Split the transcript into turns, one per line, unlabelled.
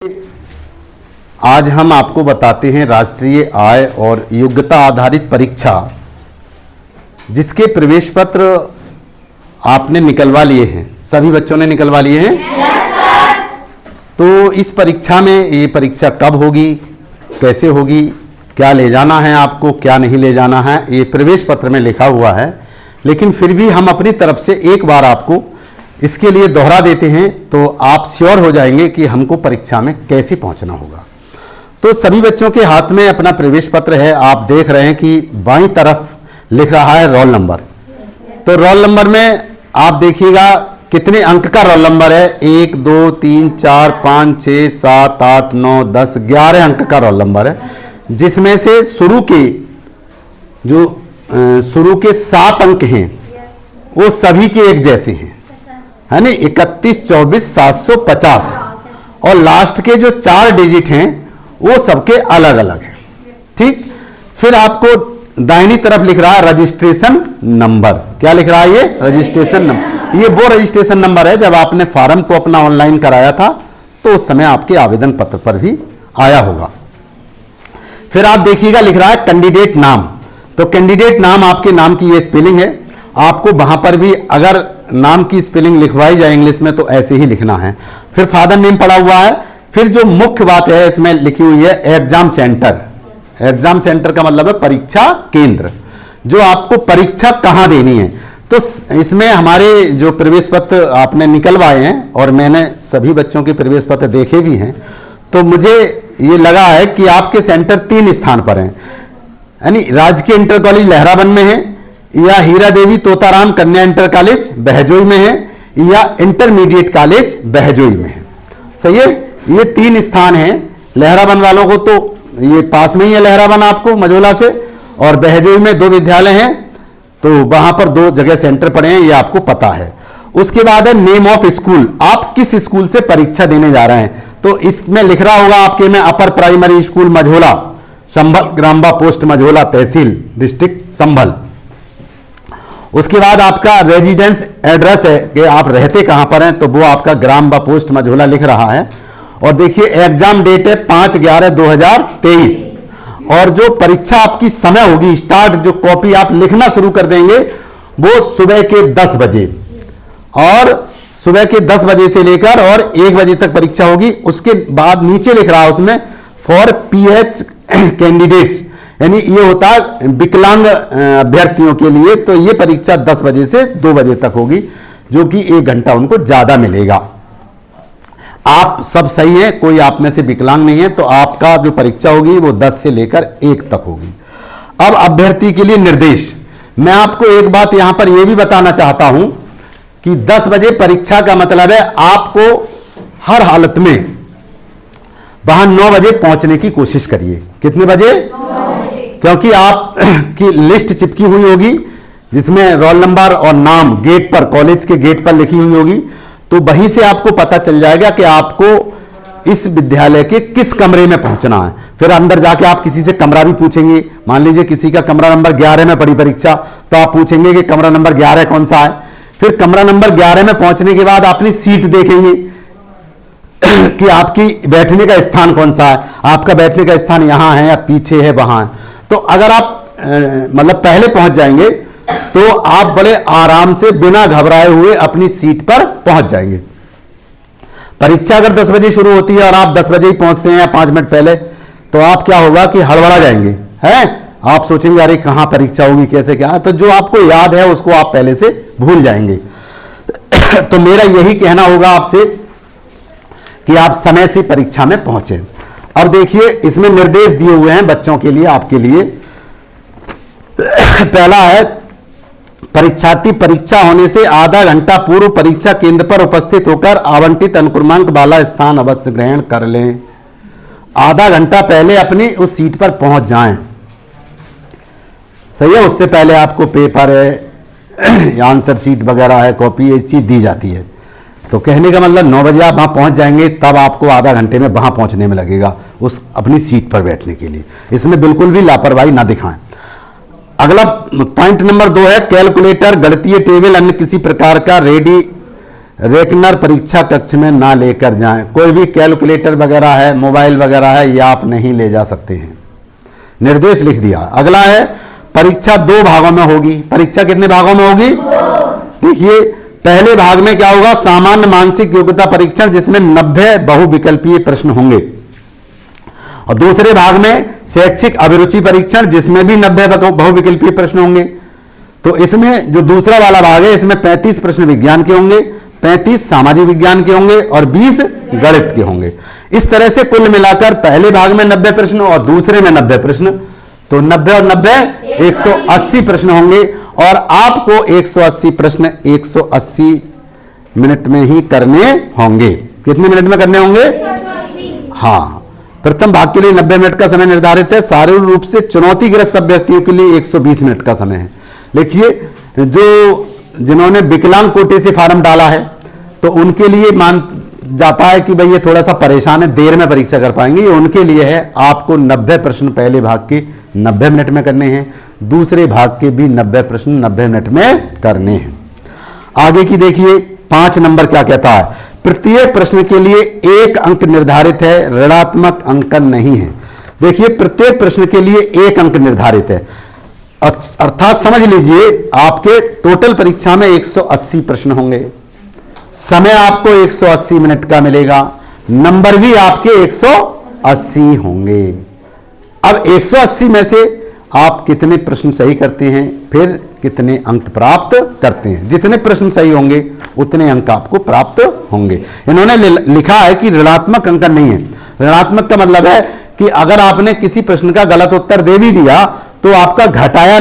आज हम आपको बताते हैं राष्ट्रीय आय और योग्यता आधारित परीक्षा जिसके प्रवेश पत्र आपने निकलवा लिए हैं। सभी बच्चों ने निकलवा लिए हैं। तो इस परीक्षा में ये परीक्षा कब होगी, कैसे होगी, क्या ले जाना है आपको, क्या नहीं ले जाना है, ये प्रवेश पत्र में लिखा हुआ है। लेकिन फिर भी हम अपनी तरफ से एक बार आपको इसके लिए दोहरा देते हैं तो आप श्योर हो जाएंगे कि हमको परीक्षा में कैसे पहुंचना होगा। तो सभी बच्चों के हाथ में अपना प्रवेश पत्र है। आप देख रहे हैं कि बाईं तरफ लिख रहा है रोल नंबर। तो रोल नंबर में आप देखिएगा कितने अंक का रोल नंबर है। 1 2 3 4 5 6 7 8 9 10 11 अंक का रोल नंबर है, जिसमें से शुरू के 7 अंक हैं वो सभी के एक जैसे हैं, है नहीं, 31 24 750। और लास्ट के जो 4 डिजिट हैं वो सबके अलग अलग हैं। ठीक, फिर आपको दाहिनी तरफ लिख रहा है रजिस्ट्रेशन नंबर। क्या लिख रहा है ये? Registration number. ये वो रजिस्ट्रेशन नंबर है जब आपने फॉर्म को अपना ऑनलाइन कराया था तो उस समय आपके आवेदन पत्र पर भी आया होगा। फिर आप देखिएगा लिख रहा है कैंडिडेट नाम। तो कैंडिडेट नाम आपके नाम की ये स्पेलिंग है। आपको वहां पर भी अगर नाम की स्पेलिंग लिखवाई जाए इंग्लिश में तो ऐसे ही लिखना है। फिर फादर नेम पड़ा हुआ है। फिर जो मुख्य बात है इसमें लिखी हुई है एग्जाम सेंटर। एग्जाम सेंटर का मतलब है परीक्षा केंद्र, जो आपको परीक्षा कहां देनी है। तो इसमें हमारे जो प्रवेश पत्र आपने निकलवाए हैं और मैंने सभी बच्चों के प्रवेश पत्र देखे भी हैं, तो मुझे ये लगा है कि आपके सेंटर 3 स्थान पर हैं, यानी राजकीय इंटर कॉलेज लहरावन में है, या हीरा देवी तोताराम कन्या इंटर कॉलेज बहजोई में है, या इंटरमीडिएट कॉलेज बहजोई में है। सही है, ये 3 स्थान हैं। लहरावन वालों को तो ये पास में ही है, लहरावन आपको मझोला से, और बहजोई में 2 विद्यालय हैं, तो वहां पर 2 जगह सेंटर पड़े हैं, ये आपको पता है। उसके बाद है नेम ऑफ स्कूल, आप किस स्कूल से परीक्षा देने जा रहे हैं। तो इसमें लिख रहा होगा आपके में अपर प्राइमरी स्कूल मझोला, संभल ग्राम्बा पोस्ट मझोला, तहसील डिस्ट्रिक्ट संभल। उसके बाद आपका रेजिडेंस एड्रेस है कि आप रहते कहां पर हैं, तो वो आपका ग्राम व पोस्ट मझोला लिख रहा है। और देखिए एग्जाम डेट है 5/11/2023, और जो परीक्षा आपकी समय होगी स्टार्ट, जो कॉपी आप लिखना शुरू कर देंगे वो सुबह के 10 बजे, और सुबह के 10 बजे से लेकर और 1 बजे तक परीक्षा होगी। उसके बाद नीचे लिख रहा है उसमें फॉर PH कैंडिडेट्स, यानी ये होता है विकलांग अभ्यर्थियों के लिए। तो ये परीक्षा 10 बजे से 2 बजे तक होगी, जो कि 1 घंटा उनको ज्यादा मिलेगा। आप सब सही है, कोई आप में से विकलांग नहीं है, तो आपका जो परीक्षा होगी वो 10 से लेकर 1 तक होगी। अब अभ्यर्थी के लिए निर्देश, मैं आपको एक बात यहां पर यह भी बताना चाहता हूं कि 10 बजे परीक्षा का मतलब है आपको हर हालत में वहां 9 बजे पहुंचने की कोशिश करिए। कितने बजे? 9 बजे। क्योंकि आप की लिस्ट चिपकी हुई होगी जिसमें रोल नंबर और नाम गेट पर, कॉलेज के गेट पर लिखी हुई होगी, तो वहीं से आपको पता चल जाएगा कि आपको इस विद्यालय के किस कमरे में पहुंचना है। फिर अंदर जाके आप किसी से कमरा भी पूछेंगे। मान लीजिए किसी का कमरा नंबर 11 में पड़ी परीक्षा, तो आप पूछेंगे कि कमरा नंबर 11 कौन सा है। फिर कमरा नंबर 11 में पहुंचने के बाद अपनी सीट देखेंगे कि आपकी बैठने का स्थान कौन सा है, आपका बैठने का स्थान यहां है या पीछे है, वहां है। तो अगर आप मतलब पहले पहुंच जाएंगे तो आप बड़े आराम से बिना घबराए हुए अपनी सीट पर पहुंच जाएंगे। परीक्षा अगर 10 बजे शुरू होती है और आप 10 बजे ही पहुंचते हैं या 5 मिनट पहले, तो आप क्या होगा कि हड़बड़ा जाएंगे, हैं? आप सोचेंगे अरे कहां परीक्षा होगी, कैसे क्या। तो जो आपको याद है उसको आप पहले से भूल जाएंगे। तो मेरा यही कहना होगा आपसे कि आप समय से परीक्षा में पहुंचे। अब देखिए इसमें निर्देश दिए हुए हैं बच्चों के लिए, आपके लिए। पहला है परीक्षार्थी परीक्षा होने से आधा घंटा पूर्व परीक्षा केंद्र पर उपस्थित होकर आवंटित अनुक्रमांक वाला स्थान अवश्य ग्रहण कर लें। आधा घंटा पहले अपनी उस सीट पर पहुंच जाएं। सही है, उससे पहले आपको पेपर है, आंसर शीट वगैरह है, कॉपी, ये चीज दी जाती है। तो कहने का मतलब 9 बजे आप वहां पहुंच जाएंगे, तब आपको आधा घंटे में वहां पहुंचने में लगेगा उस अपनी सीट पर बैठने के लिए। इसमें बिल्कुल भी लापरवाही ना दिखाएं। अगला पॉइंट नंबर 2 है कैलकुलेटर, गणितीय टेबल, अन्य किसी प्रकार का रेकनर परीक्षा कक्ष में ना लेकर जाएं। कोई भी कैलकुलेटर वगैरह है, मोबाइल वगैरह है, ये आप नहीं ले जा सकते हैं, निर्देश लिख दिया। अगला है परीक्षा 2 भागों में होगी। परीक्षा कितने भागों में होगी? देखिए, पहले भाग में क्या होगा? सामान्य मानसिक योग्यता परीक्षण, जिसमें 90 बहुविकल्पीय प्रश्न होंगे। और दूसरे भाग में शैक्षिक अभिरुचि परीक्षण, जिसमें भी 90 बहुविकल्पीय प्रश्न होंगे। तो इसमें जो दूसरा वाला भाग है, इसमें 35 प्रश्न विज्ञान के होंगे, 35 सामाजिक विज्ञान के होंगे और 20 गणित के होंगे। इस तरह से कुल मिलाकर पहले भाग में 90 प्रश्न और दूसरे में 90 प्रश्न, तो 90 और 90 180 प्रश्न होंगे। और आपको 180 प्रश्न 180 मिनट में ही करने होंगे। कितने मिनट में करने होंगे?
180।
हाँ, प्रथम भाग के लिए 90 मिनट का समय निर्धारित है। शारीरिक रूप से चुनौतीग्रस्त अभ्यर्थियों के लिए 120 मिनट का समय है। देखिए, जो जिन्होंने विकलांग कोटे से फार्म डाला है, तो उनके लिए मान जाता है कि भाई ये थोड़ा सा परेशान है, देर में परीक्षा कर पाएंगे, ये उनके लिए है। आपको 90 प्रश्न पहले भाग के 90 मिनट में करने हैं, दूसरे भाग के भी 90 प्रश्न 90 मिनट में करने हैं। आगे की देखिए 5 नंबर क्या कहता है? प्रत्येक प्रश्न के लिए 1 अंक निर्धारित है, ऋणात्मक अंकन नहीं है। देखिए, प्रत्येक प्रश्न के लिए 1 अंक निर्धारित है, अर्थात समझ लीजिए आपके टोटल परीक्षा में 180 प्रश्न होंगे, समय आपको 180 मिनट का मिलेगा, नंबर भी आपके 180 होंगे। अब 180 में से आप कितने प्रश्न सही करते हैं, फिर कितने अंक प्राप्त करते हैं। जितने प्रश्न सही होंगे उतने अंक आपको प्राप्त होंगे। इन्होंने लिखा है कि ऋणात्मक अंकन नहीं है। ऋणात्मक का मतलब है कि अगर आपने किसी प्रश्न का गलत उत्तर दे भी दिया तो आपका घटाया